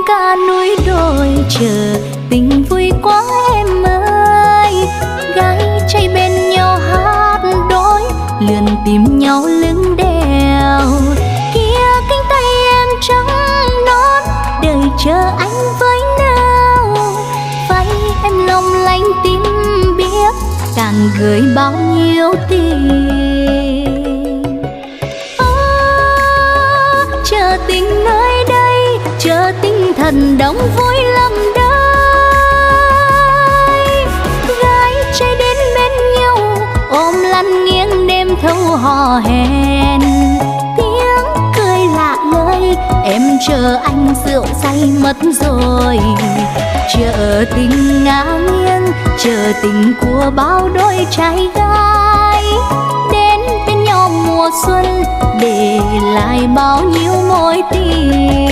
ca núi đồi chờ tình vui quá em ơi. Gái trai bên nhau hát đối lượn tìm nhau lưng đèo. Kia cánh tay em trắng nón đợi chờ anh với nào. Váy em long lanh tím biếc càng gửi bao nhiêu tình. Chờ tình nơi đây, chờ tinh thần đông vui lắm đây. Gái trai đến bên nhau ôm lăn nghiêng đêm thâu hò hẹn. Tiếng cười lạ lời em chờ anh rượu say mất rồi. Chờ tình ngả nghiêng, chờ tình của bao đôi trai gái đến bên nhau mùa xuân để lại bao nhiêu mối tình.